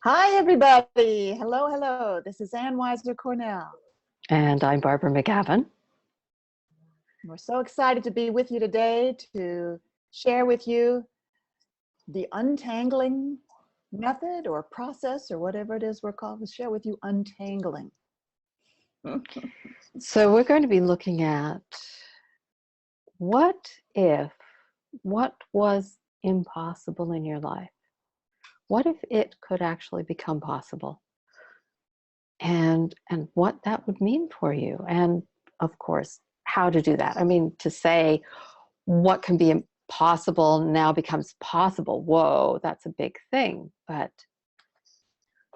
Hi, everybody. Hello, hello. This is Weiser, Cornell. And I'm Barbara McGavin. We're so excited to be with you today to share with you the untangling method or process or whatever it is we're called. We'll share with you untangling. So we're going to be looking at what was impossible in your life? What if it could actually become possible? And what that would mean for you. And of course, how to do that. I mean, to say what can be impossible now becomes possible. Whoa, that's a big thing. But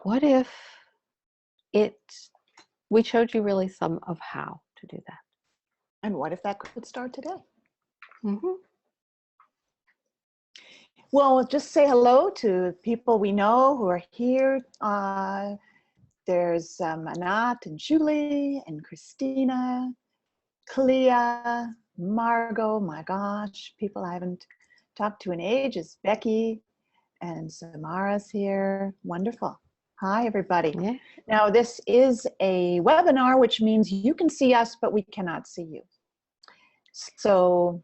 what if we showed you really some of how to do that? And what if that could start today? Mm-hmm. Well, just say hello to people we know who are here. There's Anat and Julie and Christina, Clea, Margot, my gosh, people I haven't talked to in ages. Becky and Samara's here. Wonderful. Hi, everybody. Yeah. Now, this is a webinar, which means you can see us, but we cannot see you. So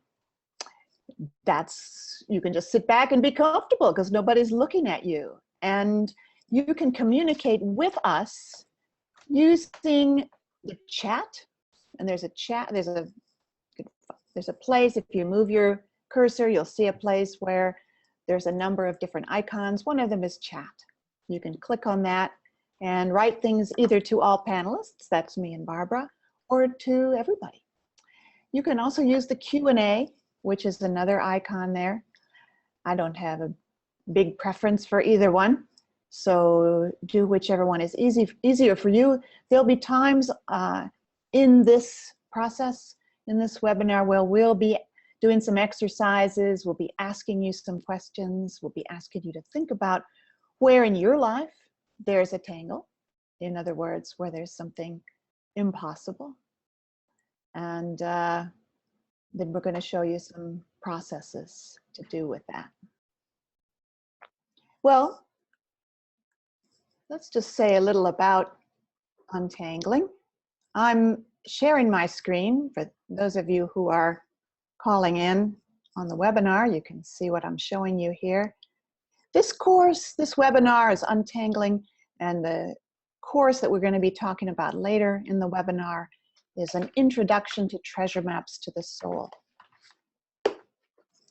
you can just sit back and be comfortable because nobody's looking at you. And you can communicate with us using the chat. And there's a chat, there's a place, if you move your cursor, you'll see a place where there's a number of different icons. One of them is chat. You can click on that and write things either to all panelists, that's me and Barbara, or to everybody. You can also use the Q&A, which is another icon there. I don't have a big preference for either one, so do whichever one is easier for you. There'll be times in this process, in this webinar, where we'll be doing some exercises, we'll be asking you some questions, we'll be asking you to think about where in your life there's a tangle. In other words, where there's something impossible. And then we're going to show you some processes to do with that. Well, let's just say a little about untangling. I'm sharing my screen for those of you who are calling in on the webinar. You can see what I'm showing you here. This webinar is Untangling, and the course that we're going to be talking about later in the webinar is an introduction to treasure maps to the soul.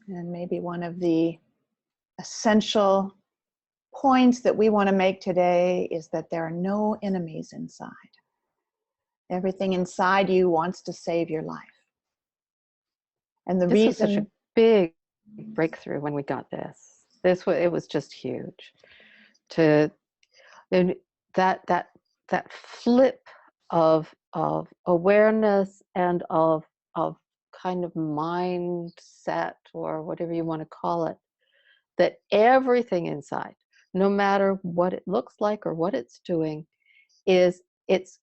And maybe one of the essential points that we want to make today is that there are no enemies inside. Everything inside you wants to save your life. And this was such a big breakthrough when we got this. It was just huge. That flip of awareness and of kind of mindset, or whatever you want to call it, that everything inside, no matter what it looks like or what it's doing, is its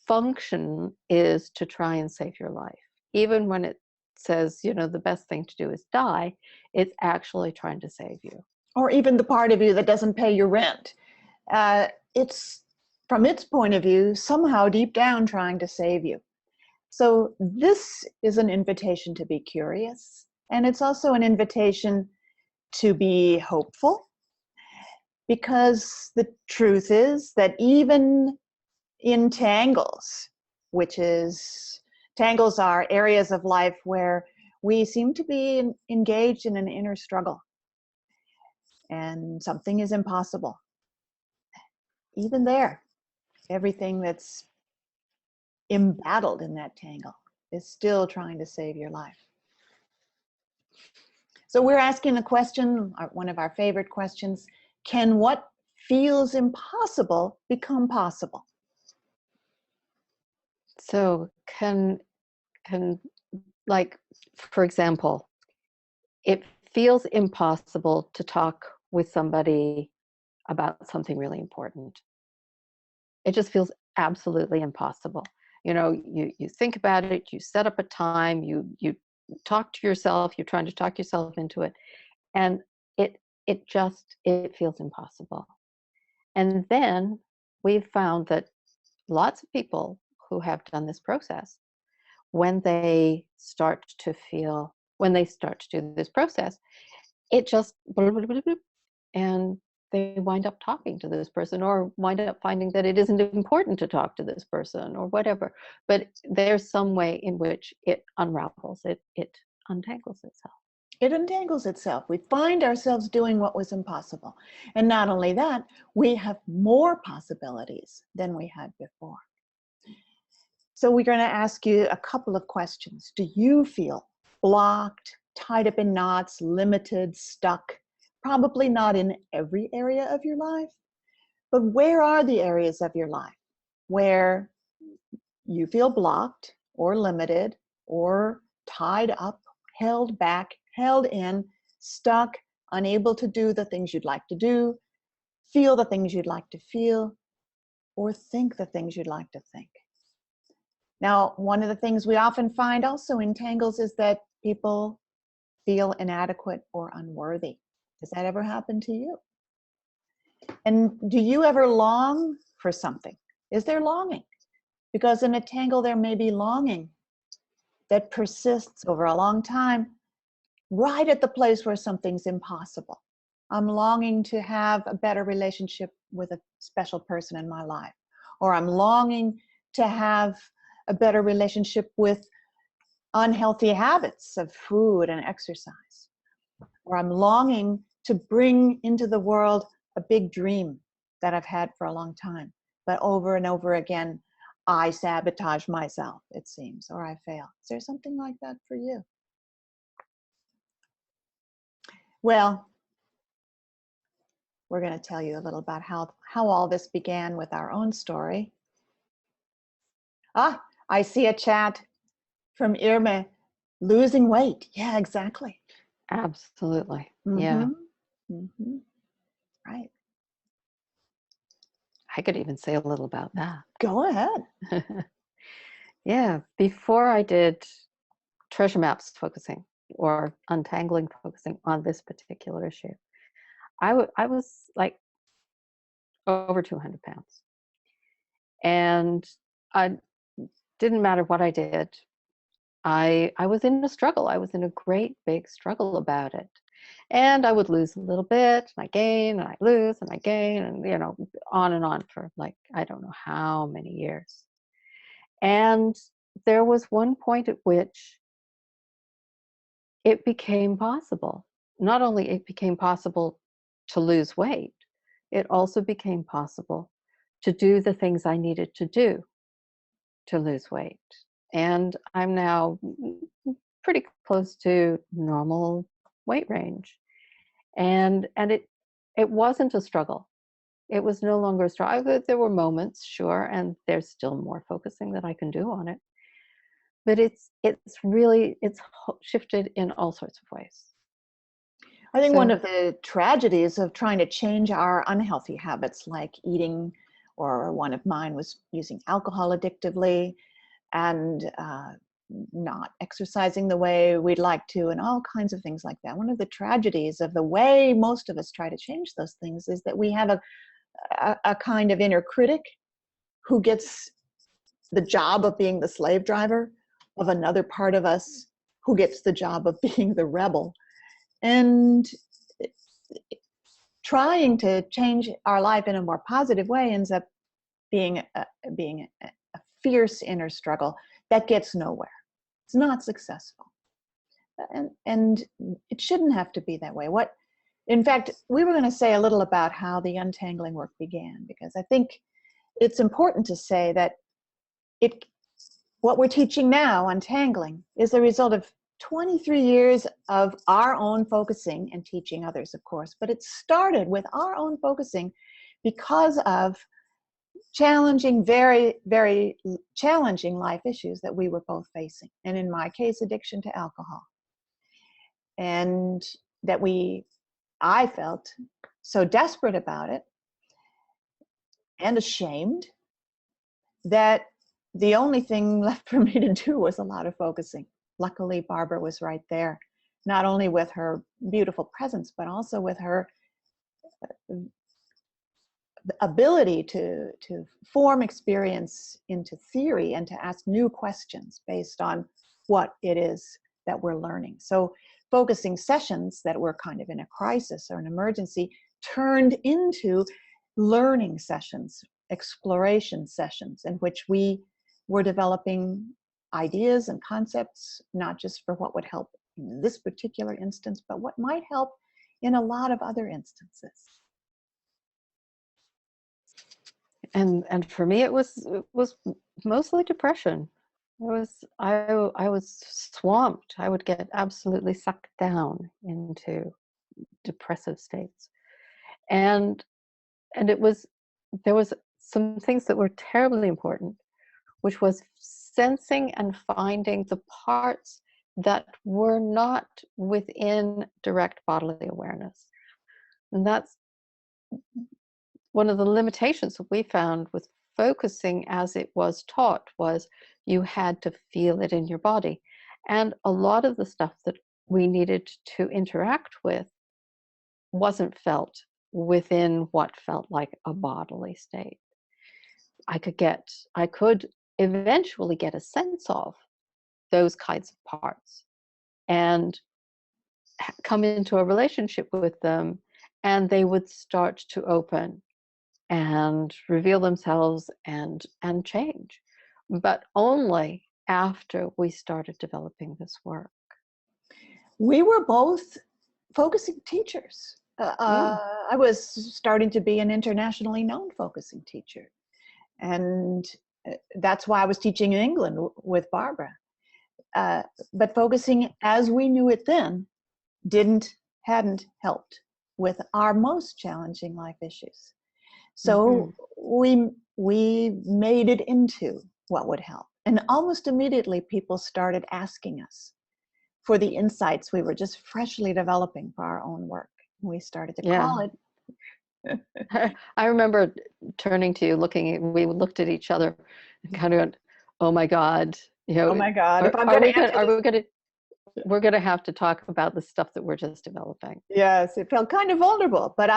function is to try and save your life. Even when it says, you know, the best thing to do is die, it's actually trying to save you. Or even the part of you that doesn't pay your rent. It's, from its point of view, somehow deep down trying to save you. So this is an invitation to be curious, and it's also an invitation to be hopeful, because the truth is that even in tangles, tangles are areas of life where we seem to be engaged in an inner struggle and something is impossible. Even there, everything that's embattled in that tangle is still trying to save your life. So we're asking the question, one of our favorite questions, can what feels impossible become possible? So can like, for example, it feels impossible to talk with somebody about something really important. It just feels absolutely impossible. You know, you think about it, you set up a time, you talk to yourself, you're trying to talk yourself into it, and it feels impossible. And then we've found that lots of people who have done this process, when they start to do this process, it just blah, blah, blah, blah, and they wind up talking to this person, or wind up finding that it isn't important to talk to this person, or whatever. But there's some way in which it unravels, it untangles itself. It untangles itself. We find ourselves doing what was impossible. And not only that, we have more possibilities than we had before. So we're going to ask you a couple of questions. Do you feel blocked, tied up in knots, limited, stuck? Probably not in every area of your life, but where are the areas of your life where you feel blocked or limited or tied up, held back, held in, stuck, unable to do the things you'd like to do, feel the things you'd like to feel, or think the things you'd like to think? Now, one of the things we often find also in tangles is that people feel inadequate or unworthy. Does that ever happen to you? And do you ever long for something? Is there longing? Because in a tangle, there may be longing that persists over a long time, right at the place where something's impossible. I'm longing to have a better relationship with a special person in my life, or I'm longing to have a better relationship with unhealthy habits of food and exercise, or I'm longing to bring into the world a big dream that I've had for a long time, but over and over again, I sabotage myself, it seems, or I fail. Is there something like that for you? Well, we're going to tell you a little about how all this began with our own story. Ah, I see a chat from Irma. Losing weight. Yeah, exactly. Absolutely. Mm-hmm. Yeah. Mm-hmm. Right. I could even say a little about that. Go ahead. Yeah. Before I did treasure maps focusing or untangling focusing on this particular issue, I was like over 200 pounds. And I didn't matter what I did. I was in a struggle. I was in a great big struggle about it. And I would lose a little bit, and I gain, and I lose, and I gain, and on for like, I don't know how many years. And there was one point at which it became possible. Not only it became possible to lose weight, it also became possible to do the things I needed to do to lose weight. And I'm now pretty close to normal weight range. And it wasn't a struggle. It was no longer a struggle. There were moments, sure, and there's still more focusing that I can do on it. But it's shifted in all sorts of ways. I think one of the tragedies of trying to change our unhealthy habits, like eating, or one of mine was using alcohol addictively, and not exercising the way we'd like to, and all kinds of things like that. One of the tragedies of the way most of us try to change those things is that we have a kind of inner critic who gets the job of being the slave driver of another part of us who gets the job of being the rebel. And trying to change our life in a more positive way ends up being a fierce inner struggle that gets nowhere. It's not successful. And it shouldn't have to be that way. In fact, we were going to say a little about how the untangling work began, because I think it's important to say that what we're teaching now, untangling, is the result of 23 years of our own focusing and teaching others, of course, but it started with our own focusing because of challenging, very, very challenging life issues that we were both facing. And in my case, addiction to alcohol. And that I felt so desperate about it and ashamed that the only thing left for me to do was a lot of focusing. Luckily, Barbara was right there, not only with her beautiful presence, but also with her the ability to form experience into theory and to ask new questions based on what it is that we're learning. So focusing sessions that were kind of in a crisis or an emergency turned into learning sessions, exploration sessions, in which we were developing ideas and concepts, not just for what would help in this particular instance, but what might help in a lot of other instances. And for me, it was mostly depression. I was swamped. I would get absolutely sucked down into depressive states, and there was some things that were terribly important, which was sensing and finding the parts that were not within direct bodily awareness. And that's one of the limitations that we found with focusing as it was taught, was you had to feel it in your body. And a lot of the stuff that we needed to interact with wasn't felt within what felt like a bodily state. I could eventually get a sense of those kinds of parts and come into a relationship with them, and they would start to open and reveal themselves and change, but only after we started developing this work. We were both focusing teachers. I was starting to be an internationally known focusing teacher, and that's why I was teaching in England with Barbara. But focusing as we knew it then hadn't helped with our most challenging life issues. So we made it into what would help. And almost immediately people started asking us for the insights we were just freshly developing for our own work. We started to call it. I remember turning to you, we looked at each other and kind of went, oh my God. You know, oh my God, if I'm going to answer we're going to have to talk about the stuff that we're just developing. Yes, it felt kind of vulnerable, but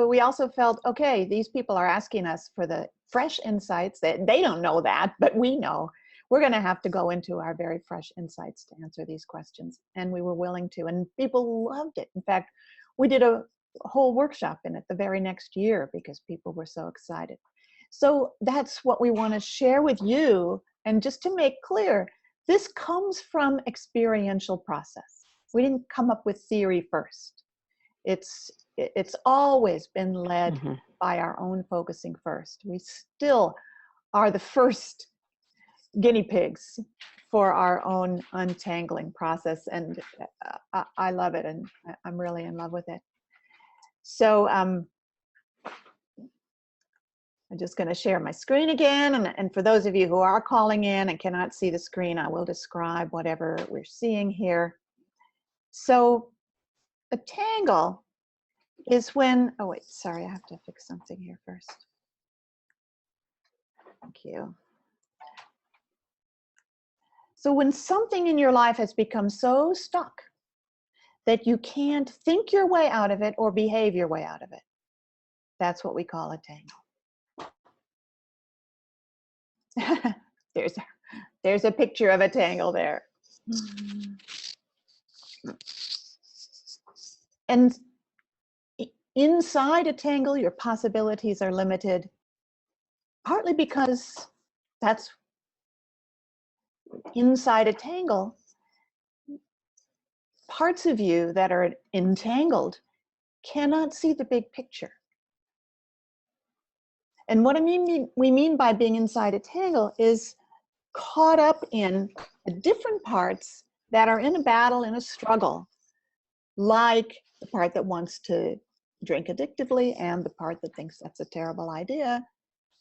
we also felt, okay, these people are asking us for the fresh insights that they don't know that, but we know. We're going to have to go into our very fresh insights to answer these questions. And we were willing to, and people loved it. In fact, we did a whole workshop in it the very next year because people were so excited. So that's what we want to share with you. And just to make clear, this comes from experiential process. We didn't come up with theory first. It's always been led by our own focusing first. We still are the first guinea pigs for our own untangling process, and I love it, and I'm really in love with it. So I'm just going to share my screen again, and for those of you who are calling in and cannot see the screen, I will describe whatever we're seeing here. So a tangle is when, oh wait, sorry, I have to fix something here first. Thank you. So when something in your life has become so stuck that you can't think your way out of it or behave your way out of it, that's what we call a tangle. There's a picture of a tangle there. And inside a tangle, your possibilities are limited, partly because that's inside a tangle. Parts of you that are entangled cannot see the big picture. And what we mean by being inside a tangle is caught up in the different parts that are in a battle, in a struggle, like the part that wants to drink addictively and the part that thinks that's a terrible idea.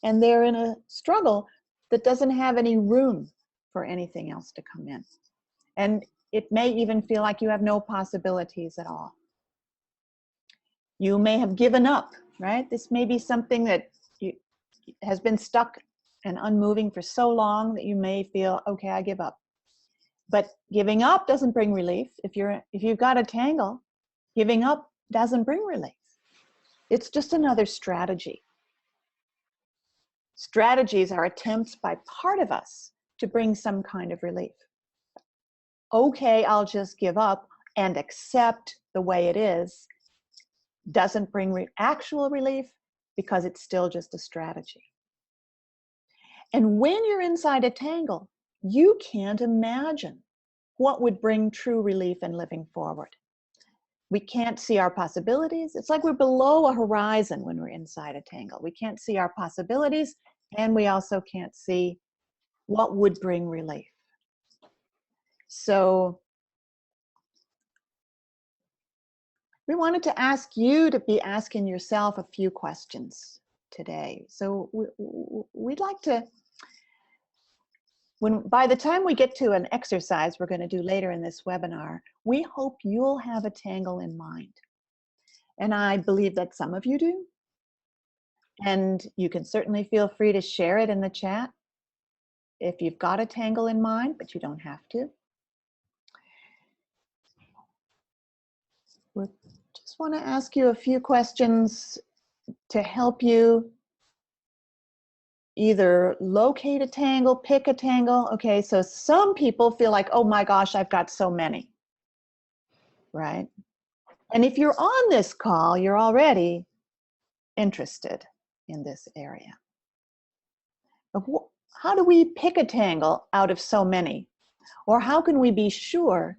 And they're in a struggle that doesn't have any room for anything else to come in. And it may even feel like you have no possibilities at all. You may have given up, right? This may be something that has been stuck and unmoving for so long that you may feel, okay, I give up. But giving up doesn't bring relief. If you've got a tangle, giving up doesn't bring relief. It's just another strategy. Strategies are attempts by part of us to bring some kind of relief. Okay, I'll just give up and accept the way it is doesn't bring actual relief because it's still just a strategy. And when you're inside a tangle, you can't imagine what would bring true relief and living forward. We can't see our possibilities. It's like we're below a horizon when we're inside a tangle. We can't see our possibilities, and we also can't see what would bring relief. So we wanted to ask you to be asking yourself a few questions today. So we'd like to, by the time we get to an exercise we're going to do later in this webinar, we hope you'll have a tangle in mind. And I believe that some of you do. And you can certainly feel free to share it in the chat if you've got a tangle in mind, but you don't have to. We just want to ask you a few questions to help you either locate a tangle, pick a tangle. Okay, so some people feel like, oh my gosh, I've got so many, right? And if you're on this call, you're already interested in this area. How do we pick a tangle out of so many? Or how can we be sure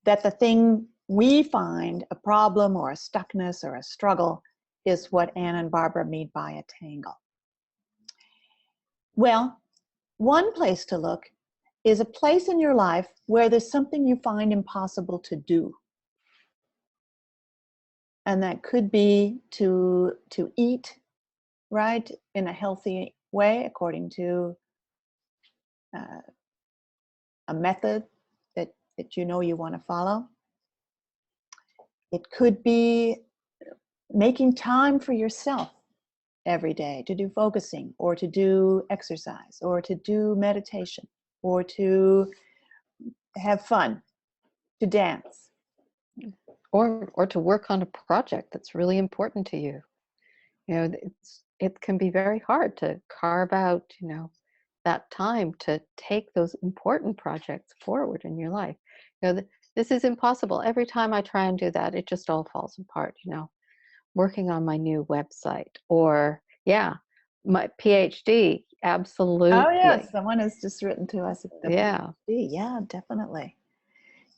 that the thing we find, a problem or a stuckness or a struggle, is what Ann and Barbara mean by a tangle? Well, one place to look is a place in your life where there's something you find impossible to do. And that could be to eat, right, in a healthy way, according to a method that you know you want to follow. It could be making time for yourself every day to do focusing, or to do exercise, or to do meditation, or to have fun, to dance. Or to work on a project that's really important to you. You know, it can be very hard to carve out, you know, that time to take those important projects forward in your life. You know, this is impossible. Every time I try and do that, it just all falls apart, you know. Working on my new website, or my PhD, absolutely. Oh yes, someone has just written to us at the PhD. Yeah, definitely.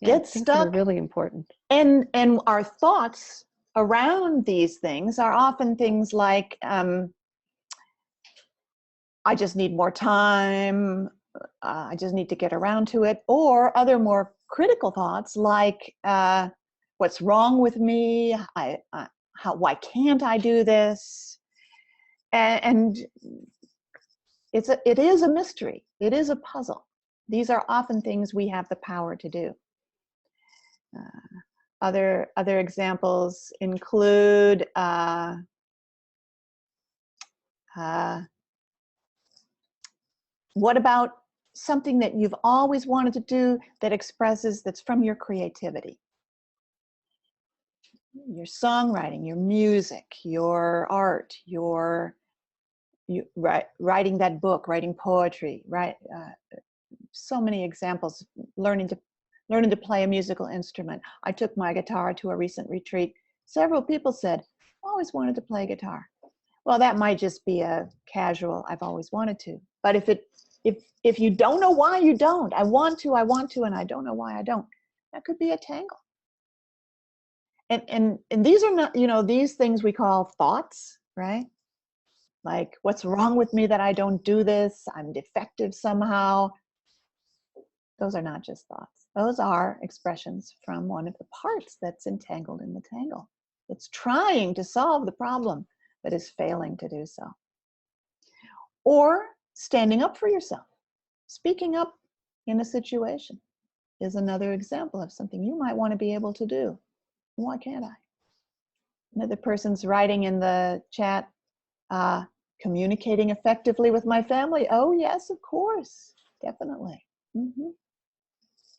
Yeah, Get things stuck. that are really important. And our thoughts around these things are often things like, I just need more time, I just need to get around to it, or other more critical thoughts like, what's wrong with me? Why can't I do this? And it is a mystery. It is a puzzle. These are often things we have the power to do. Other examples include what about something that you've always wanted to do that's from your creativity? Your songwriting, your music, your art, writing that book, writing poetry, right? So many examples. Learning to play a musical instrument. I took my guitar to a recent retreat. Several people said, I always wanted to play guitar. Well, that might just be a casual, I've always wanted to. But if you don't know why you don't, I want to, and I don't know why I don't, that could be a tangle. And these are not, you know, these things we call thoughts, right? Like, what's wrong with me that I don't do this? I'm defective somehow. Those are not just thoughts. Those are expressions from one of the parts that's entangled in the tangle. It's trying to solve the problem, but is failing to do so. Or standing up for yourself. Speaking up in a situation is another example of something you might want to be able to do. Why can't I? Another person's writing in the chat, communicating effectively with my family. Oh yes, of course, definitely. Mm-hmm.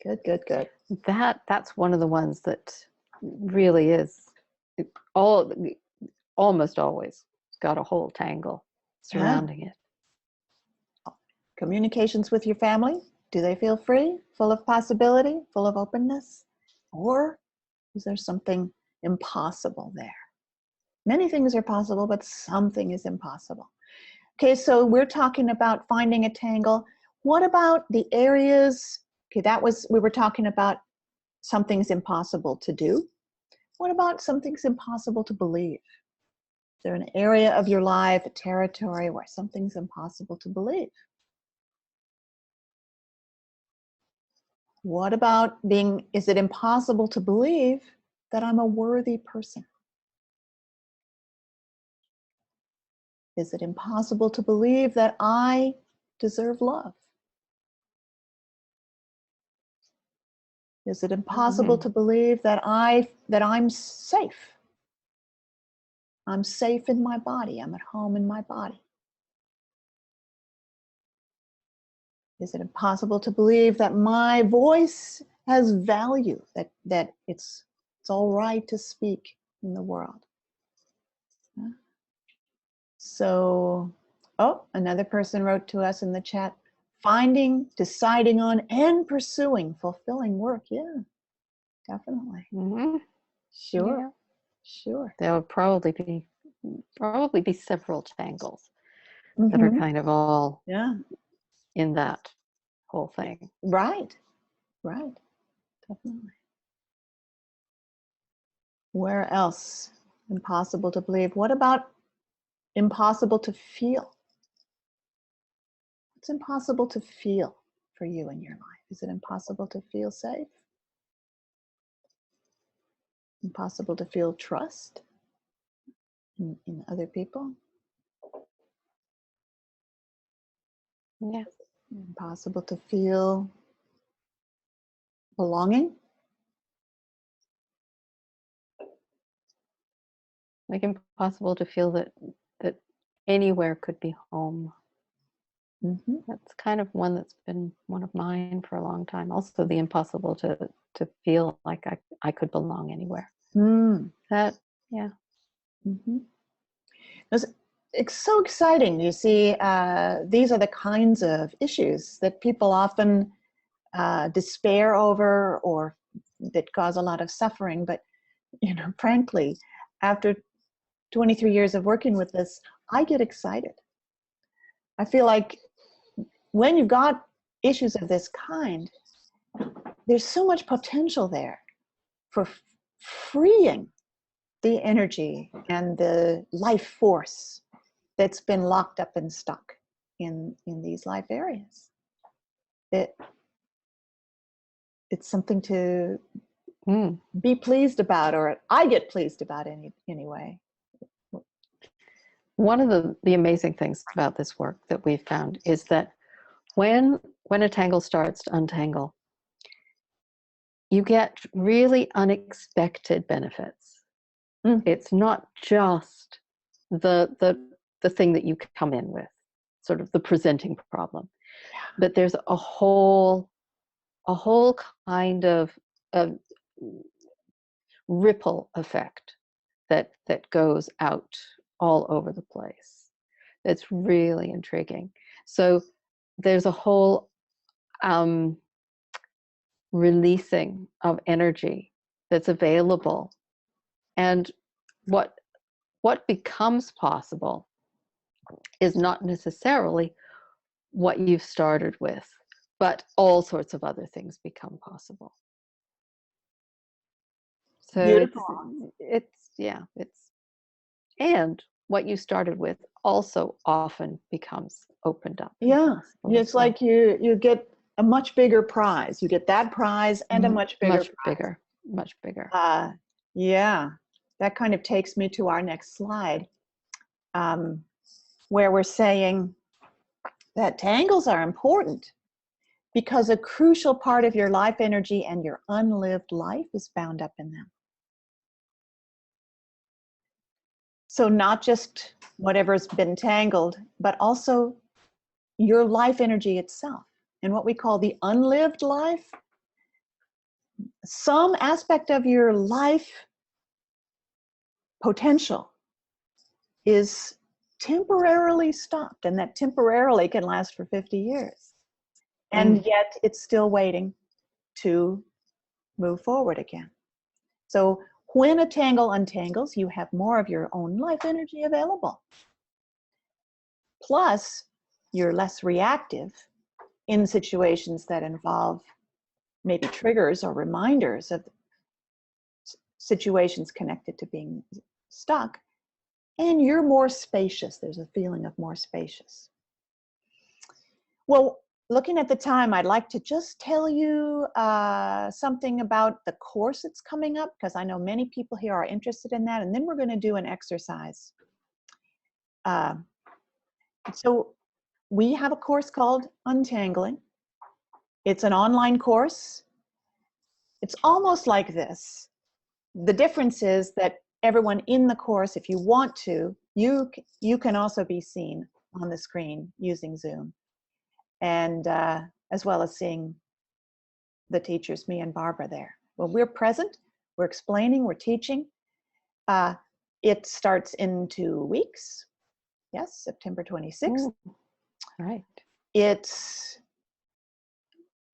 Good. That's one of the ones that really is almost always got a whole tangle surrounding it. Communications with your family, do they feel free, full of possibility, full of openness? Or is there something impossible there? Many things are possible, but something is impossible. Okay, so we're talking about finding a tangle. What about the areas? Okay, we were talking about something's impossible to do. What about something's impossible to believe? Is there an area of your life, a territory where something's impossible to believe? What about is it impossible to believe that I'm a worthy person? Is it impossible to believe that I deserve love? Is it impossible to believe that I'm safe? I'm safe in my body. I'm at home in my body. Is it impossible to believe that my voice has value, that it's all right to speak in the world? So, oh, another person wrote to us in the chat, finding, deciding on, and pursuing fulfilling work. Yeah, definitely. Sure, Yeah. sure. There will probably be several tangles that are kind of all in that whole thing. Right, definitely. Where else? Impossible to believe. What about impossible to feel? What's impossible to feel for you in your life? Is it impossible to feel safe? Impossible to feel trust in other people? Yeah. Impossible to feel belonging? Like impossible to feel that anywhere could be home. That's kind of one that's been one of mine for a long time. Also the impossible to feel like I could belong anywhere. That, yeah. It's so exciting. You see, these are the kinds of issues that people often despair over or that cause a lot of suffering. But, frankly, after 23 years of working with this, I get excited. I feel like when you've got issues of this kind, there's so much potential there for freeing the energy and the life force that's been locked up and stuck in these life areas. It's something to be pleased about, or I get pleased about anyway. One of the amazing things about this work that we've found is that when a tangle starts to untangle, you get really unexpected benefits. It's not just the thing that you come in with, sort of the presenting problem, but there's a whole kind of ripple effect that goes out all over the place. It's really intriguing. So there's a whole releasing of energy that's available, and what becomes possible is not necessarily what you've started with, but all sorts of other things become possible. So Beautiful. it's and what you started with also often becomes opened up. Yeah, it's like you get a much bigger prize. You get that prize and a much bigger prize. Much bigger. Yeah, that kind of takes me to our next slide, where we're saying that tangles are important because a crucial part of your life energy and your unlived life is bound up in them. So not just whatever's been tangled, but also your life energy itself. And what we call the unlived life, some aspect of your life potential is temporarily stopped, and that temporarily can last for 50 years. And yet it's still waiting to move forward again. So when a tangle untangles, you have more of your own life energy available. Plus, you're less reactive in situations that involve maybe triggers or reminders of situations connected to being stuck. And you're more spacious. There's a feeling of more spacious. Well, looking at the time, I'd like to just tell you something about the course that's coming up, because I know many people here are interested in that. And then we're going to do an exercise. So we have a course called Untangling. It's an online course. It's almost like this. The difference is that everyone in the course, if you want to, you can also be seen on the screen using Zoom. And as well as seeing the teachers, me and Barbara there. Well, we're present, we're explaining, we're teaching. It starts in 2 weeks. Yes, September 26th. Ooh, right. It's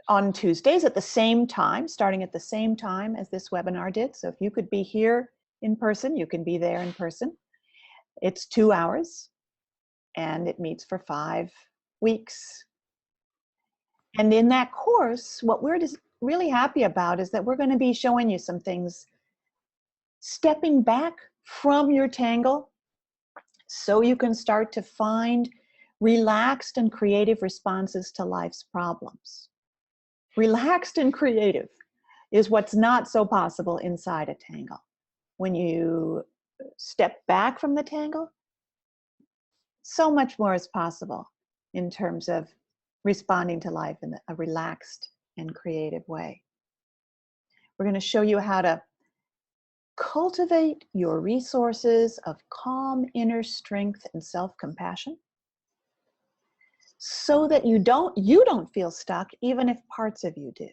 on Tuesdays at the same time, starting at the same time as this webinar did. So if you could be here in person, you can be there in person. It's 2 hours and it meets for 5 weeks. And in that course, what we're just really happy about is that we're going to be showing you some things, stepping back from your tangle so you can start to find relaxed and creative responses to life's problems. Relaxed and creative is what's not so possible inside a tangle. When you step back from the tangle, so much more is possible in terms of responding to life in a relaxed and creative way. We're going to show you how to cultivate your resources of calm inner strength and self-compassion so that you don't feel stuck even if parts of you do.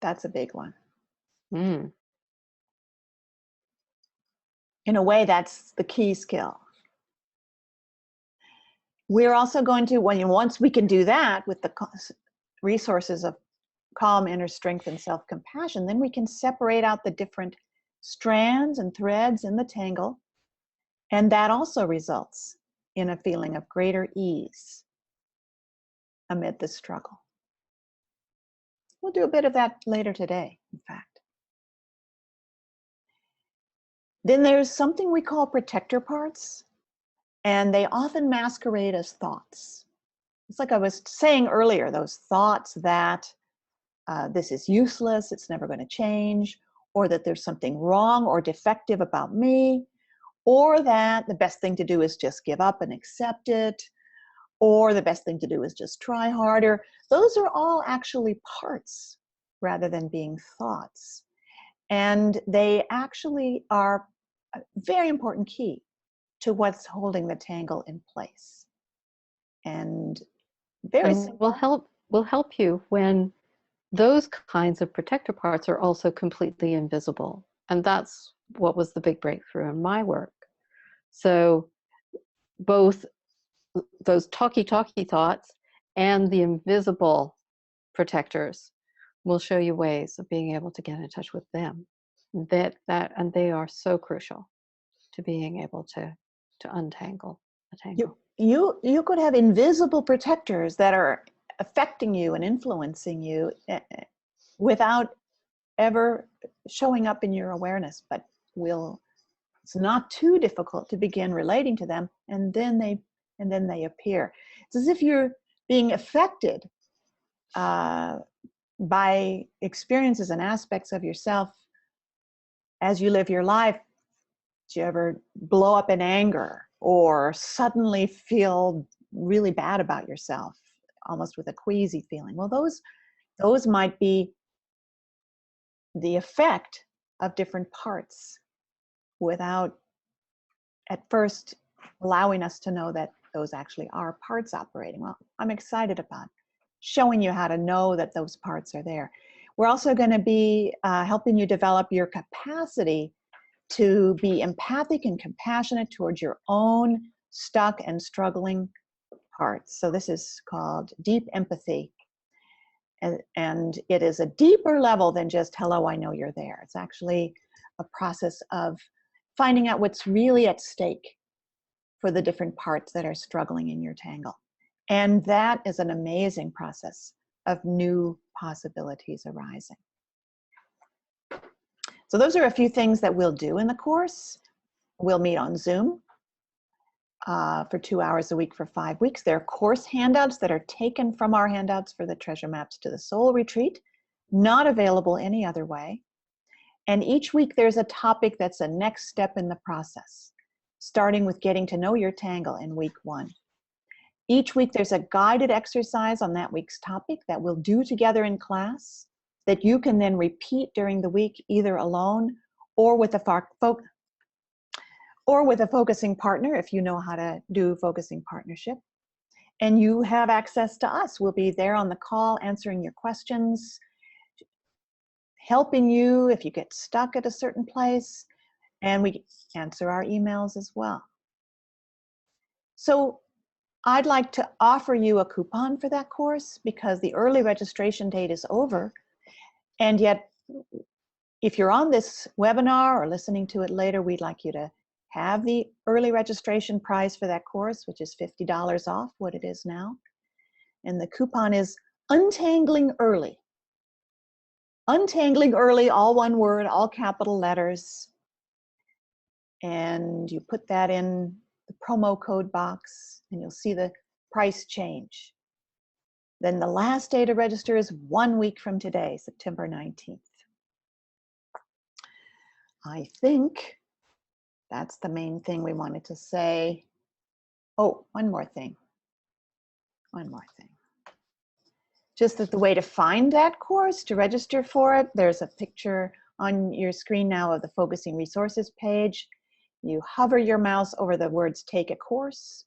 That's a big one. Mm. In a way, that's the key skill. We're also going to, once we can do that with the resources of calm inner strength and self-compassion, then we can separate out the different strands and threads in the tangle. And that also results in a feeling of greater ease amid the struggle. We'll do a bit of that later today, in fact. Then there's something we call protector parts, and they often masquerade as thoughts. It's like I was saying earlier, those thoughts that this is useless, it's never going to change, or that there's something wrong or defective about me, or that the best thing to do is just give up and accept it, or the best thing to do is just try harder. Those are all actually parts rather than being thoughts. And they actually are a very important key to what's holding the tangle in place. And very simple. Will help you when those kinds of protector parts are also completely invisible. And that's what was the big breakthrough in my work. So both those talky thoughts and the invisible protectors will show you ways of being able to get in touch with them. And they are so crucial to being able to untangle a tangle. You could have invisible protectors that are affecting you and influencing you without ever showing up in your awareness, but it's not too difficult to begin relating to them, and then they appear. It's as if you're being affected by experiences and aspects of yourself as you live your life. Do you ever blow up in anger or suddenly feel really bad about yourself, almost with a queasy feeling? Well, those might be the effect of different parts without at first allowing us to know that those actually are parts operating. Well, I'm excited about showing you how to know that those parts are there. We're also going to be helping you develop your capacity to be empathic and compassionate towards your own stuck and struggling parts. So this is called deep empathy. And it is a deeper level than just, hello, I know you're there. It's actually a process of finding out what's really at stake for the different parts that are struggling in your tangle. And that is an amazing process of new possibilities arising. So those are a few things that we'll do in the course. We'll meet on Zoom for 2 hours a week for 5 weeks. There are course handouts that are taken from our handouts for the Treasure Maps to the Soul retreat, not available any other way. And each week there's a topic that's a next step in the process, starting with getting to know your tangle in week 1. Each week there's a guided exercise on that week's topic that we'll do together in class that you can then repeat during the week, either alone or with a focusing partner if you know how to do focusing partnership. And you have access to us. We'll be there on the call answering your questions, helping you if you get stuck at a certain place, and we answer our emails as well. So I'd like to offer you a coupon for that course because the early registration date is over. And yet, if you're on this webinar or listening to it later, we'd like you to have the early registration price for that course, which is $50 off what it is now. And the coupon is Untangling Early. Untangling Early, all one word, all capital letters. And you put that in the promo code box and you'll see the price change. Then the last day to register is 1 week from today, September 19th. I think that's the main thing we wanted to say. Oh, one more thing. Just that the way to find that course, to register for it, there's a picture on your screen now of the Focusing Resources page. You hover your mouse over the words Take a Course,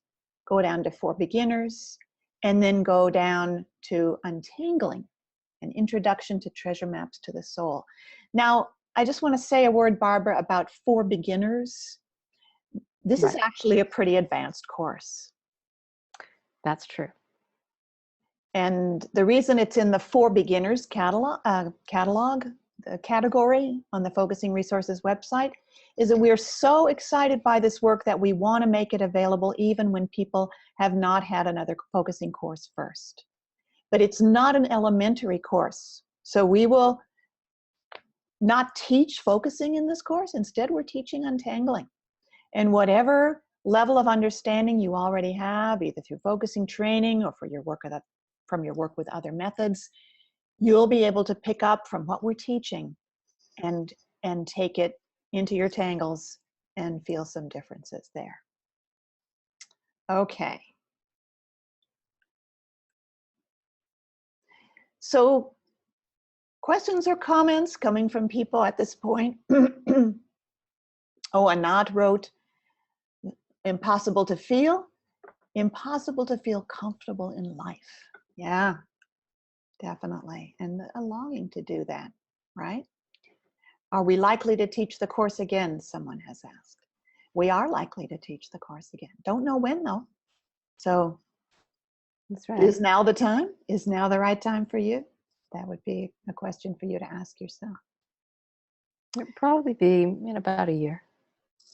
go down to For Beginners, and then go down to Untangling, an Introduction to Treasure Maps to the Soul. Now, I just want to say a word, Barbara, about For Beginners. This is actually a pretty advanced course. That's true. And the reason it's in the For Beginners the category on the Focusing Resources website, is that we're so excited by this work that we want to make it available even when people have not had another focusing course first. But it's not an elementary course. So we will not teach focusing in this course. Instead, we're teaching untangling. And whatever level of understanding you already have, either through focusing training or from your work with other methods, you'll be able to pick up from what we're teaching and take it into your tangles and feel some differences there. Okay. So questions or comments coming from people at this point? Oh, Anat wrote, impossible to feel comfortable in life. Yeah, definitely. And a longing to do that, right? Are we likely to teach the course again? Someone has asked. We are likely to teach the course again. Don't know when though. So that's right. Is now the time? Is now the right time for you? That would be a question for you to ask yourself. It'd probably be in about a year.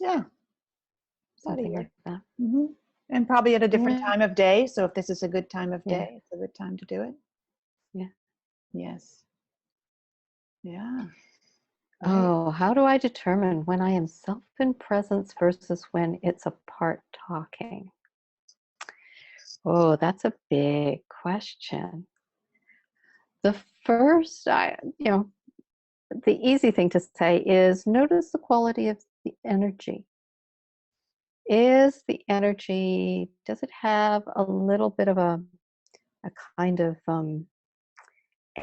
Yeah. Something like that. Mm-hmm. And probably at a different time of day. So if this is a good time of day, it's a good time to do it. Yeah. Yes. Yeah. Right. Oh, how do I determine when I am self in presence versus when it's a part talking? Oh, that's a big question. The first, the easy thing to say is notice the quality of the energy. Is the energy, does it have a little bit of a kind of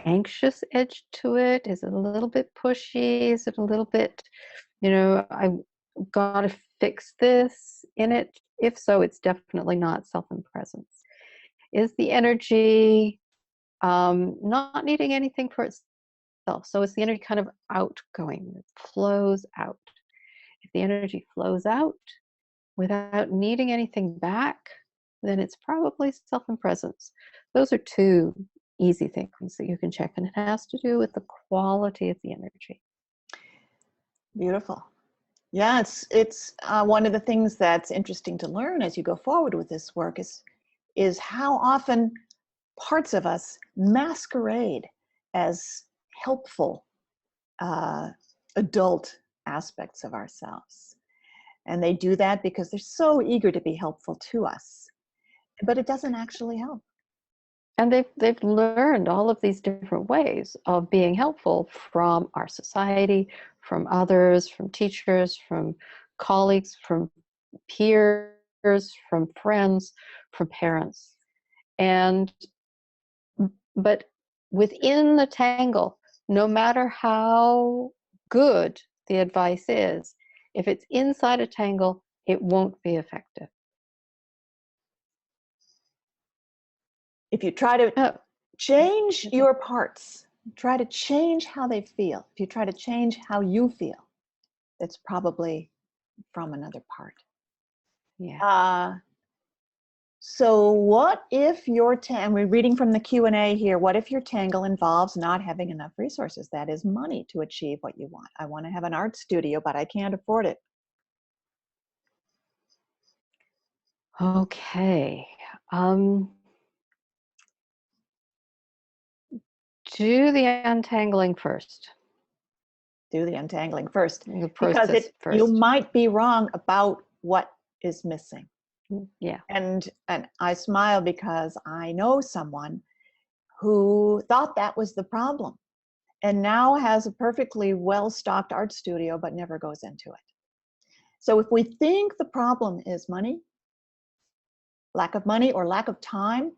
anxious edge to it? Is it a little bit pushy? Is it a little bit, I've got to fix this in it? If so, it's definitely not self-in-presence. Is the energy not needing anything for itself? So is the energy kind of outgoing? It flows out. the energy flows out without needing anything back, then it's probably self-impresence. Those are two easy things that you can check, and it has to do with the quality of the energy. Beautiful. Yeah, it's one of the things that's interesting to learn as you go forward with this work is how often parts of us masquerade as helpful adult aspects of ourselves. And they do that because they're so eager to be helpful to us, but it doesn't actually help. And they've learned all of these different ways of being helpful from our society, from others, from teachers, from colleagues, from peers, from friends, from parents. But within the tangle, no matter how good the advice is, if it's inside a tangle, it won't be effective. If you try to change your parts, try to change how they feel. If you try to change how you feel, that's probably from another part. Yeah. So what if your and we're reading from the Q&A here, what if your tangle involves not having enough resources, that is money, to achieve what you want? I want to have an art studio, but I can't afford it. Okay. Do the untangling first. Do the untangling first. The Because process first. you might be wrong about what is missing. Yeah. And I smile because I know someone who thought that was the problem and now has a perfectly well-stocked art studio but never goes into it. So if we think the problem is money, lack of money or lack of time,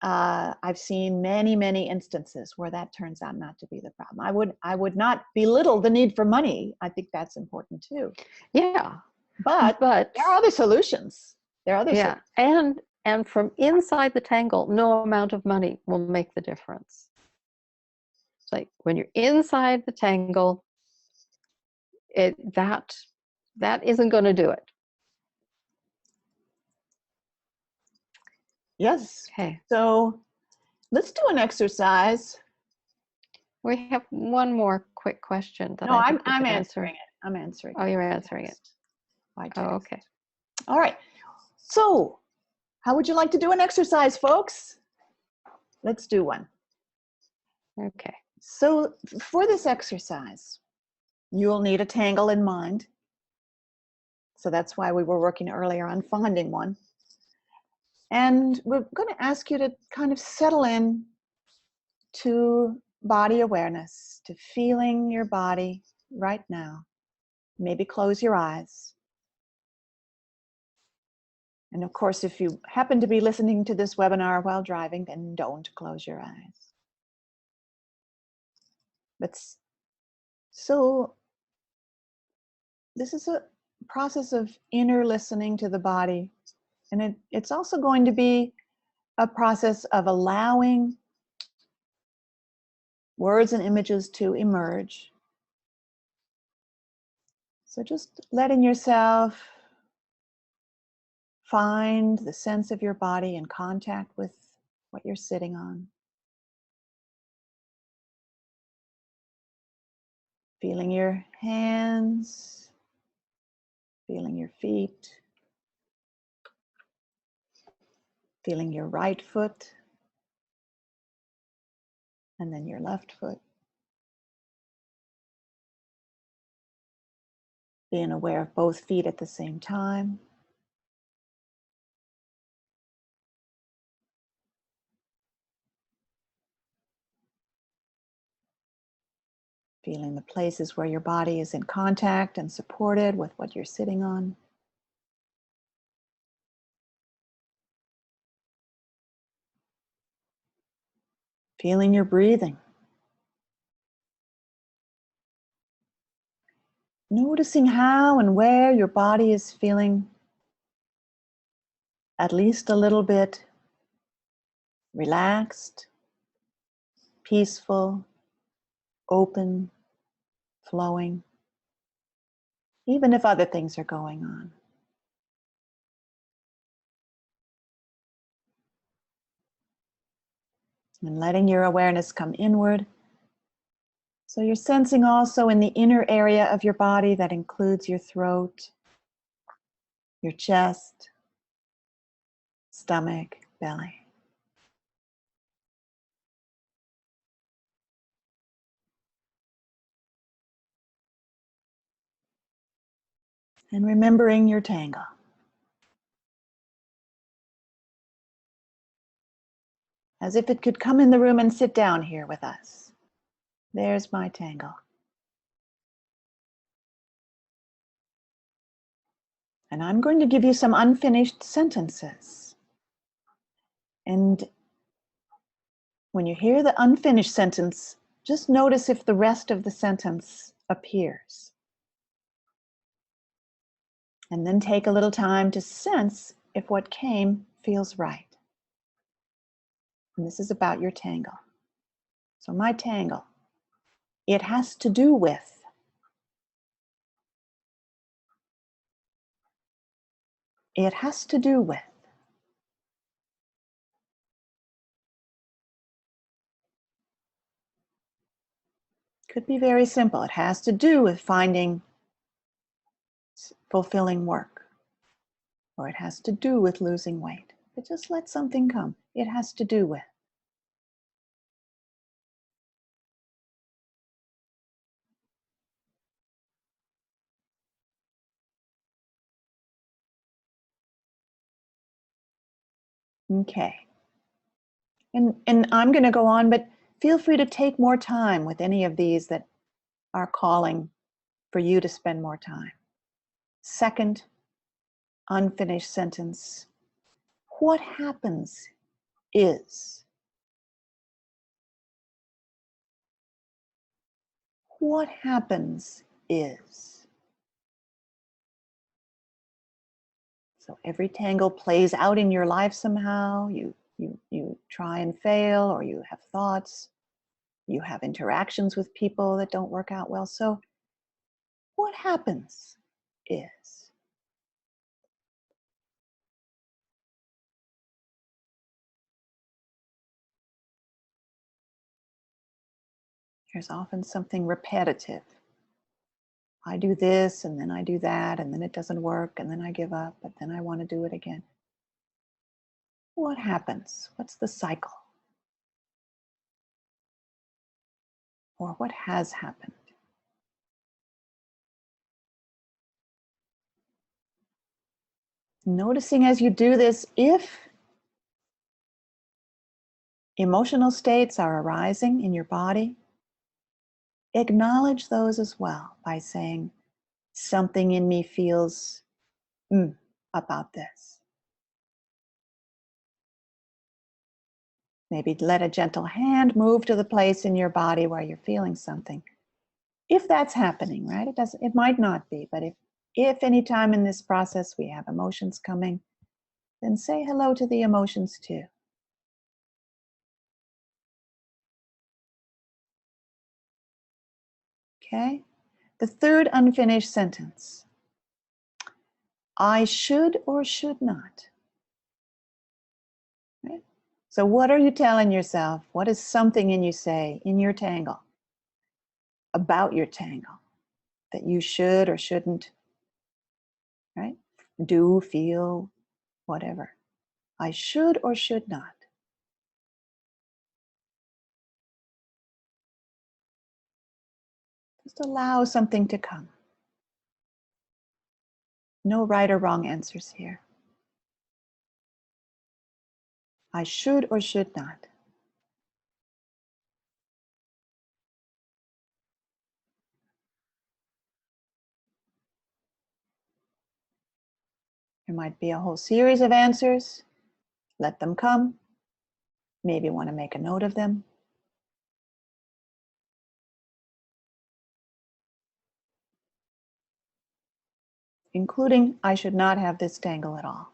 I've seen many, many instances where that turns out not to be the problem. I would not belittle the need for money. I think that's important too. Yeah. But there are other solutions. There are other solutions. And from inside the tangle, no amount of money will make the difference. It's like when you're inside the tangle, that isn't going to do it. Yes. Okay. So let's do an exercise. We have one more quick question that No, I think I'm answering it. I'm answering. Oh, you're answering it. Oh, okay. All right. So, how would you like to do an exercise, folks? Let's do one. Okay. So, for this exercise, you'll need a tangle in mind. So that's why we were working earlier on finding one. And we're going to ask you to kind of settle in to body awareness, to feeling your body right now. Maybe close your eyes. And of course, if you happen to be listening to this webinar while driving, then don't close your eyes. But so this is a process of inner listening to the body. And it's also going to be a process of allowing words and images to emerge. So just letting yourself find the sense of your body in contact with what you're sitting on. Feeling your hands, feeling your feet, feeling your right foot, and then your left foot. Being aware of both feet at the same time. Feeling the places where your body is in contact and supported with what you're sitting on. Feeling your breathing. Noticing how and where your body is feeling at least a little bit relaxed, peaceful, open, flowing. even if other things are going on. And letting your awareness come inward. So you're sensing also in the inner area of your body that includes your throat, your chest, stomach, belly. And remembering your tangle. As if it could come in the room and sit down here with us. There's my tangle. And I'm going to give you some unfinished sentences. And when you hear the unfinished sentence, just notice if the rest of the sentence appears. And then take a little time to sense if what came feels right. And this is about your tangle. So my tangle, it has to do with. It has to do with. Could be very simple. It has to do with finding fulfilling work. Or it has to do with losing weight. But just let something come. It has to do with. Okay. And I'm going to go on, but feel free to take more time with any of these that are calling for you to spend more time. Second unfinished sentence. What happens is. What happens is. So every tangle plays out in your life somehow. You try and fail, or you have thoughts. You have interactions with people that don't work out well. So what happens is. There's often something repetitive. I do this, and then I do that, and then it doesn't work, and then I give up, but then I want to do it again. What happens? What's the cycle? Or what has happened? Noticing as you do this, if emotional states are arising in your body, acknowledge those as well by saying, something in me feels about this. Maybe let a gentle hand move to the place in your body where you're feeling something. If that's happening, right? It might not be, but if any time in this process we have emotions coming, then say hello to the emotions too. Okay? The third unfinished sentence. I should or should not. Right? So what are you telling yourself? What is something in you say, in your tangle, about your tangle, that you should or shouldn't, right? Do, feel, whatever. I should or should not. Just allow something to come. No right or wrong answers here. I should or should not. There might be a whole series of answers. Let them come. Maybe want to make a note of them. Including, I should not have this tangle at all.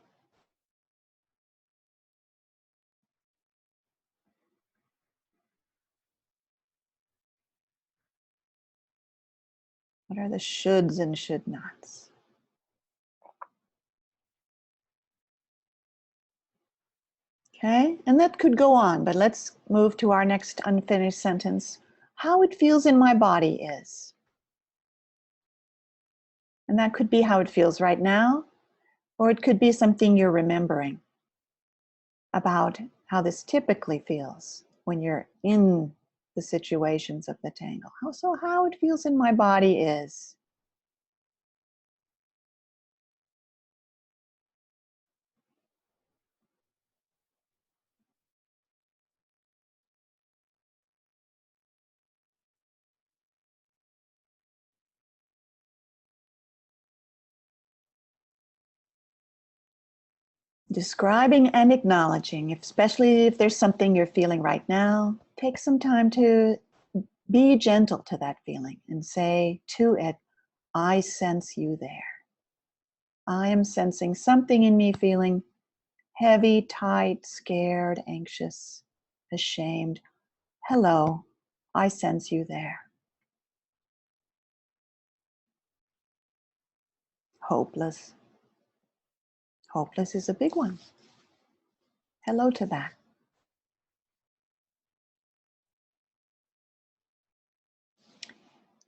What are the shoulds and should nots? Okay, and that could go on, but let's move to our next unfinished sentence. How it feels in my body is. And that could be how it feels right now, or it could be something you're remembering about how this typically feels when you're in the situations of the tangle. So how it feels in my body is. Describing and acknowledging, especially if there's something you're feeling right now, take some time to be gentle to that feeling and say to it, I sense you there. I am sensing something in me feeling heavy, tight, scared, anxious, ashamed. Hello, I sense you there. Hopeless. Hopeless is a big one. Hello to that.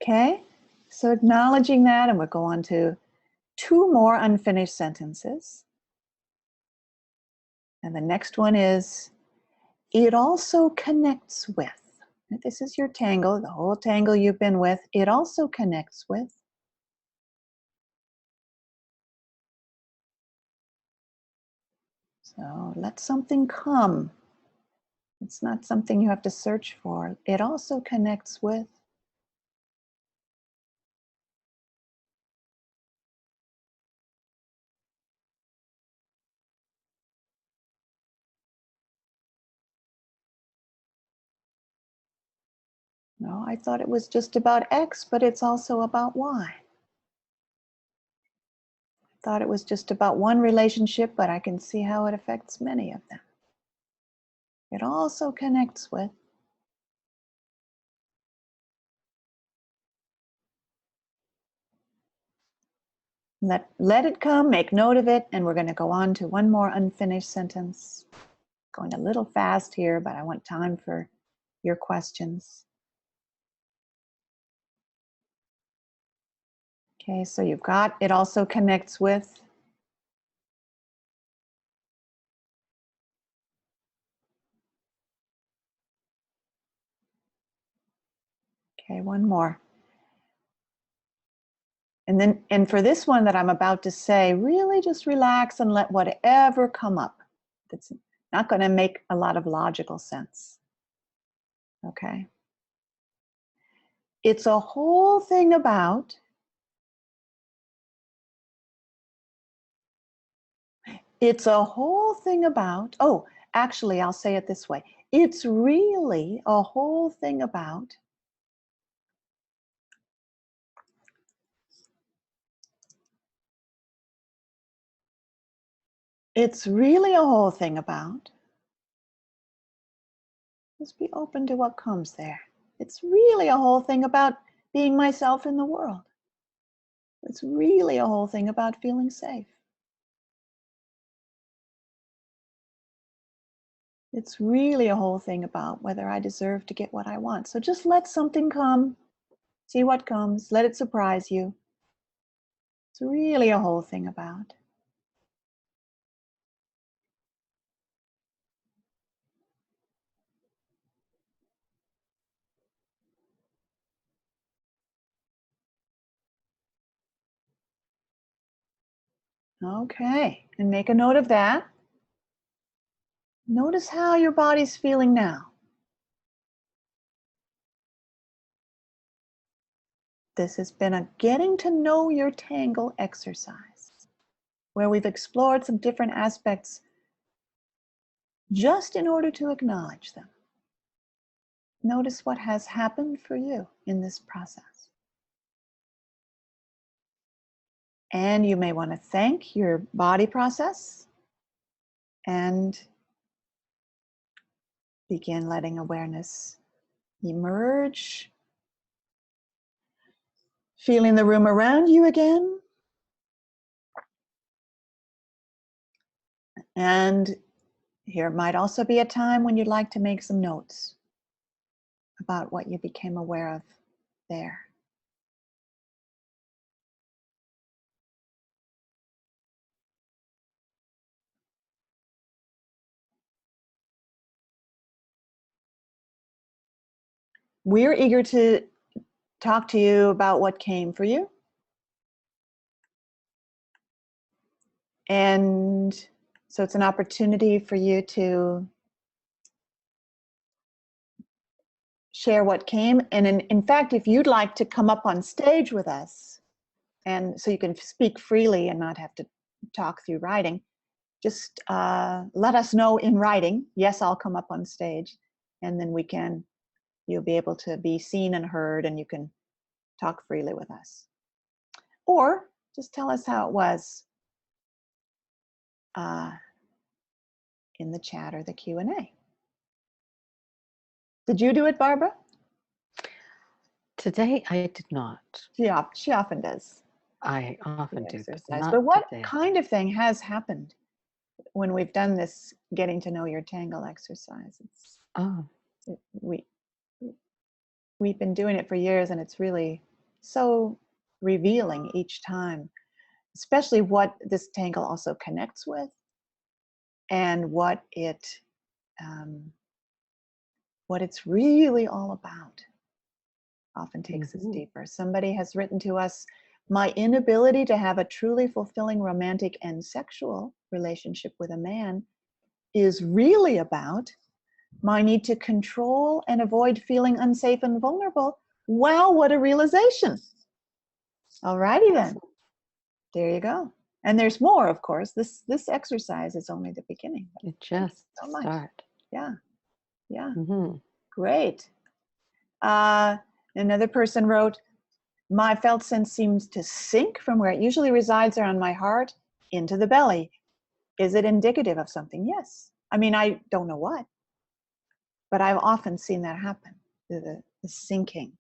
Okay, so acknowledging that, and we'll go on to 2 more unfinished sentences. And the next one is, it also connects with. This is your tangle, the whole tangle you've been with. It also connects with. So let something come. It's not something you have to search for. It also connects with. No, I thought it was just about X, but it's also about Y. I thought it was just about one relationship, but I can see how it affects many of them. It also connects with. Let it come, make note of it, and we're going to go on to one more unfinished sentence. Going a little fast here, but I want time for your questions. Okay, so you've got, it also connects with. Okay, one more. And for this one that I'm about to say, really just relax and let whatever come up. That's not going to make a lot of logical sense. Okay? It's a whole thing about. It's a whole thing about. Oh, actually, I'll say it this way. It's really a whole thing about. It's really a whole thing about. Just be open to what comes there. It's really a whole thing about being myself in the world. It's really a whole thing about feeling safe. It's really a whole thing about whether I deserve to get what I want. So just let something come, see what comes, let it surprise you. It's really a whole thing about. Okay, and make a note of that. Notice how your body's feeling now. This has been a getting to know your tangle exercise, where we've explored some different aspects just in order to acknowledge them. Notice what has happened for you in this process. And you may want to thank your body process and begin letting awareness emerge Feeling the room around you again. And here might also be a time when you'd like to make some notes about what you became aware of there. We're eager to talk to you about what came for you. And so it's an opportunity for you to share what came. And in fact, if you'd like to come up on stage with us, and so you can speak freely and not have to talk through writing, just let us know in writing. Yes, I'll come up on stage, and then you'll be able to be seen and heard, and you can talk freely with us. Or just tell us how it was in the chat or the Q&A. Did you do it, Barbara? Today I did not. She often does. I often do, But what today. kind of thing has happened when we've done this getting to know your tangle exercise? We've been doing it for years, and it's really so revealing each time, especially what this tangle also connects with, and what it's really all about. Often takes us deeper. Somebody has written to us, my inability to have a truly fulfilling romantic and sexual relationship with a man is really about my need to control and avoid feeling unsafe and vulnerable. Wow, what a realization. All righty then. There you go. And there's more, of course. This exercise is only the beginning. It just started. Yeah. Great. Another person wrote, my felt sense seems to sink from where it usually resides around my heart into the belly. Is it indicative of something? Yes. I mean, I don't know what, but I've often seen that happen, the sinking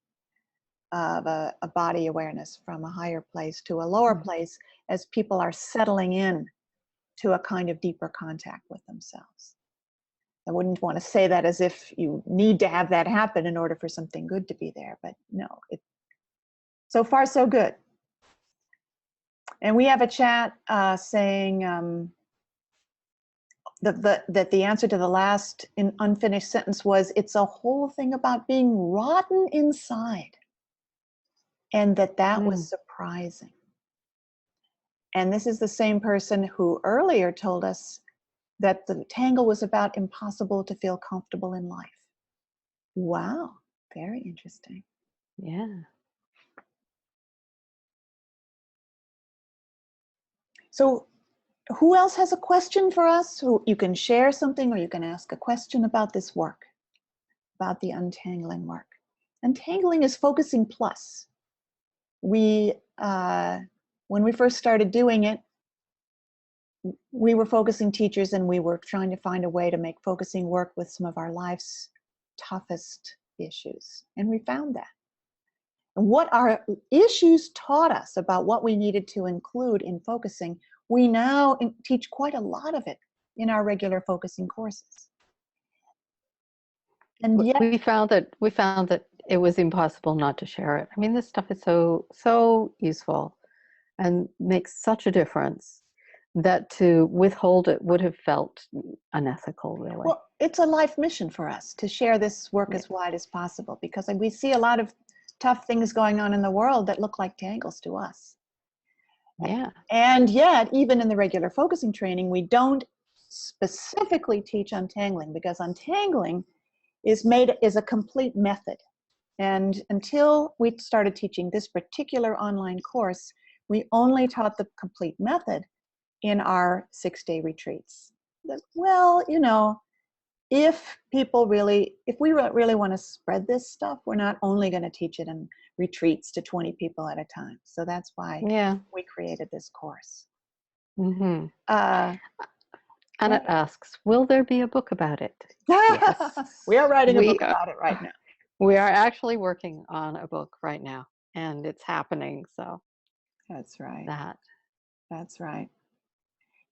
of a body awareness from a higher place to a lower place as people are settling in to a kind of deeper contact with themselves. I wouldn't want to say that as if you need to have that happen in order for something good to be there, but no, so far so good. And we have a chat saying that the answer to the last unfinished sentence was, it's a whole thing about being rotten inside, and that was surprising. And this is the same person who earlier told us that the tangle was about impossible to feel comfortable in life. Wow, very interesting. Yeah. So who else has a question for us? You can share something, or you can ask a question about this work, about the untangling work. Untangling is focusing plus. When we first started doing it, we were focusing teachers, and we were trying to find a way to make focusing work with some of our life's toughest issues. And we found that. And what our issues taught us about what we needed to include in focusing, we now teach quite a lot of it in our regular focusing courses. And yet we found that it was impossible not to share it. I mean, this stuff is so useful and makes such a difference that to withhold it would have felt unethical, really. Well, it's a life mission for us to share this work as wide as possible, because we see a lot of tough things going on in the world that look like tangles to us. Yeah. And yet, even in the regular focusing training, we don't specifically teach untangling, because untangling is a complete method. And until we started teaching this particular online course, we only taught the complete method in our 6-day retreats. Well, you know, if we really want to spread this stuff, we're not only going to teach it in retreats to 20 people at a time. So that's why we created this course. And it asks, will there be a book about it? Yes. We are writing a book about it right now. We are actually working on a book right now. and it's happening. So That's right. that. That's right.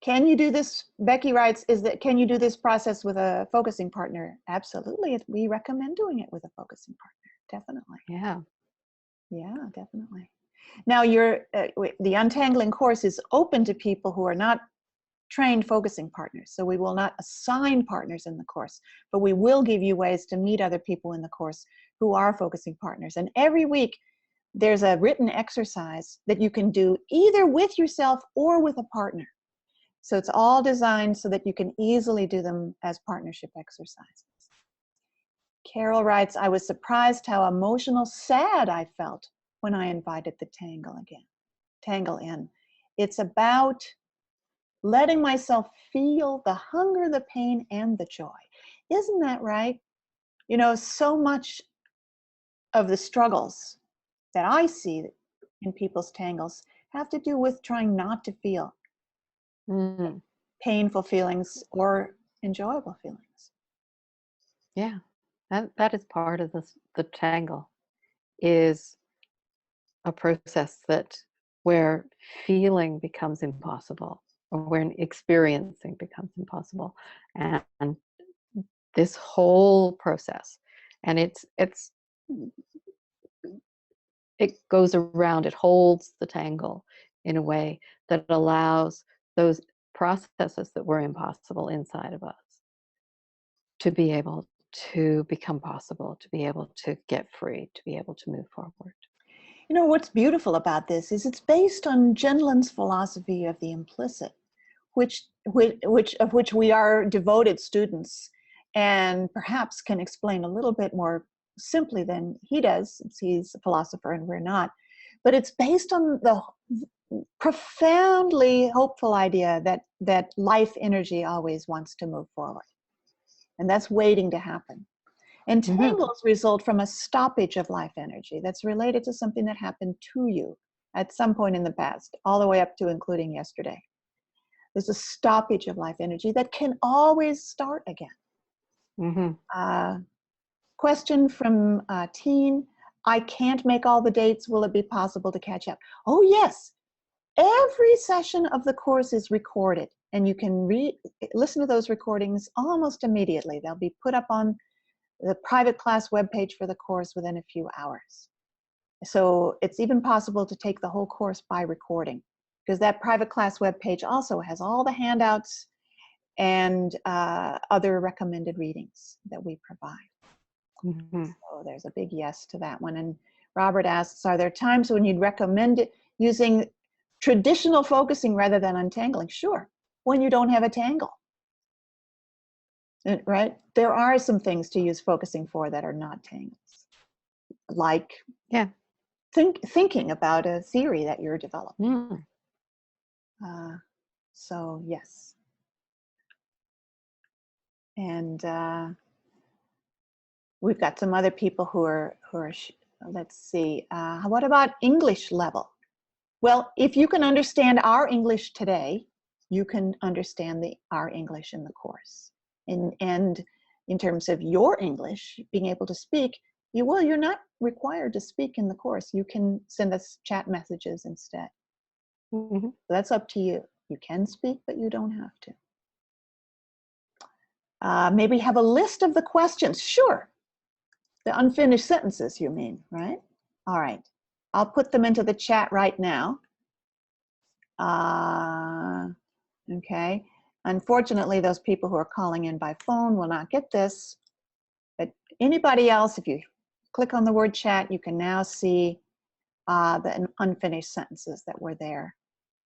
Can you do this? Becky writes, can you do this process with a focusing partner? Absolutely. We recommend doing it with a focusing partner. Definitely. Yeah. Yeah, definitely. Now, the Untangling course is open to people who are not trained focusing partners. So we will not assign partners in the course, but we will give you ways to meet other people in the course who are focusing partners. And every week, there's a written exercise that you can do either with yourself or with a partner. So it's all designed so that you can easily do them as partnership exercises. Carol writes, I was surprised how emotional sad I felt when I invited the tangle in. It's about letting myself feel the hunger, the pain, and the joy. Isn't that right? You know, so much of the struggles that I see in people's tangles have to do with trying not to feel Mm. painful feelings or enjoyable feelings. Yeah. That is part of the tangle, is a process where feeling becomes impossible, or when experiencing becomes impossible. And this whole process, and it goes around, it holds the tangle in a way that allows those processes that were impossible inside of us to be able to become possible, to be able to get free, to be able to move forward. You know, what's beautiful about this is it's based on Gendlin's philosophy of the implicit, of which we are devoted students and perhaps can explain a little bit more simply than he does, since he's a philosopher and we're not. But it's based on the profoundly hopeful idea that life energy always wants to move forward. And that's waiting to happen. And Mm-hmm. tangles result from a stoppage of life energy that's related to something that happened to you at some point in the past, all the way up to including yesterday. There's a stoppage of life energy that can always start again. Mm-hmm. Question from Teen, I can't make all the dates. Will it be possible to catch up? Oh, yes. Every session of the course is recorded, and you can listen to those recordings almost immediately. They'll be put up on the private class webpage for the course within a few hours. So it's even possible to take the whole course by recording, because that private class webpage also has all the handouts and other recommended readings that we provide. Mm-hmm. So there's a big yes to that one. And Robert asks, are there times when you'd recommend it using traditional focusing rather than untangling? Sure, when you don't have a tangle. Right? There are some things to use focusing for that are not tangles, like Yeah. thinking about a theory that you're developing. Mm. So yes. And we've got some other people who are let's see, what about English level? Well, if you can understand our English today, you can understand our English in the course. And in terms of your English, being able to speak, you're not required to speak in the course. You can send us chat messages instead. Mm-hmm. So that's up to you. You can speak, but you don't have to. Maybe have a list of the questions. Sure. The unfinished sentences, you mean, right? All right. I'll put them into the chat right now. Okay. Unfortunately, those people who are calling in by phone will not get this. But anybody else, if you click on the word chat, you can now see the unfinished sentences that were there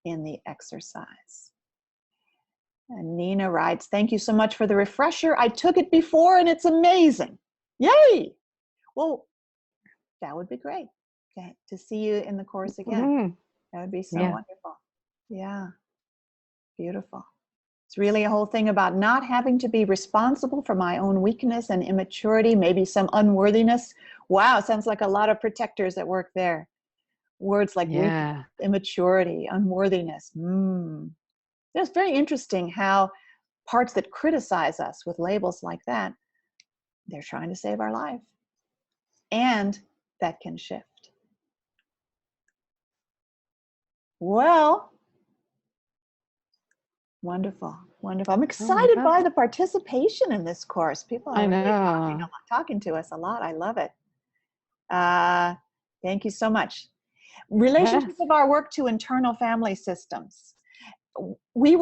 in the exercise. And Nina writes, thank you so much for the refresher. I took it before and it's amazing. Yay! Well, that would be great to see you in the course again. Mm-hmm. That would be so Yeah. wonderful. Yeah, beautiful. It's really a whole thing about not having to be responsible for my own weakness and immaturity, maybe some unworthiness. Wow, sounds like a lot of protectors at work there. Words like weakness, Yeah. immaturity, unworthiness. It's very interesting how parts that criticize us with labels like that, they're trying to save our life. And that can shift. Well, wonderful, wonderful. I'm Oh my excited by gosh. the participation in this course. People I are really know. talking to us a lot. I love it. Thank you so much. Relationship Yes. of our work to internal family systems. We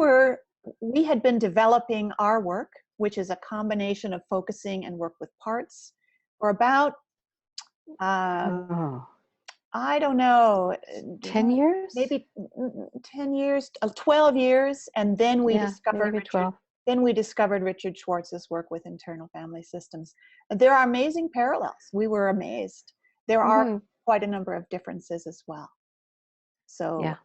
had been developing our work, which is a combination of focusing and work with parts, for about Oh, I don't know, 10 years? maybe 10 years, 12 years, and then we Yeah, discovered maybe 12. Richard Schwartz's work with internal family systems. There are amazing parallels. We were amazed. There are quite a number of differences as well. So Yeah.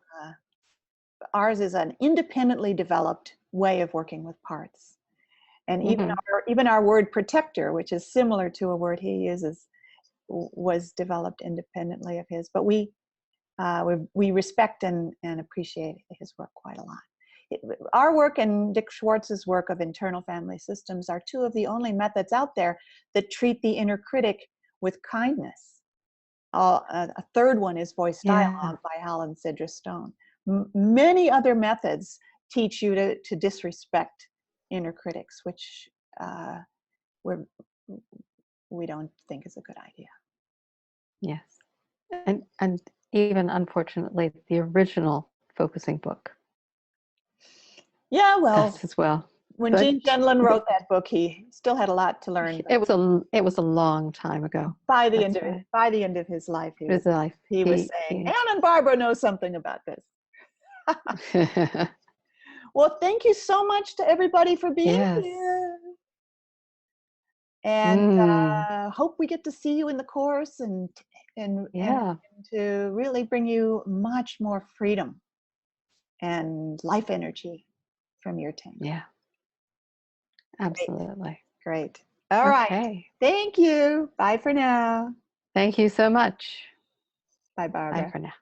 ours is an independently developed way of working with parts. And even our word protector, which is similar to a word he uses, was developed independently of his. But we respect and appreciate his work quite a lot. Our work and Dick Schwartz's work of internal family systems are two of the only methods out there that treat the inner critic with kindness. A third one is Voice Dialogue by Hal and Sidra Stone. Many other methods teach you to disrespect inner critics, which we don't think is a good idea. Yes. And even unfortunately, the original focusing book. Yeah, well, Does as well. when But Gene Gendlin wrote that book, he still had a lot to learn. It was a long time ago. By the end of his life, he was saying, Anne and Barbara know something about this. Well, thank you so much to everybody for being here. And hope we get to see you in the course and to really bring you much more freedom and life energy from your tangle. Yeah. Absolutely. Great. All right. Thank you. Bye for now. Thank you so much. Bye, Barbara. Bye for now.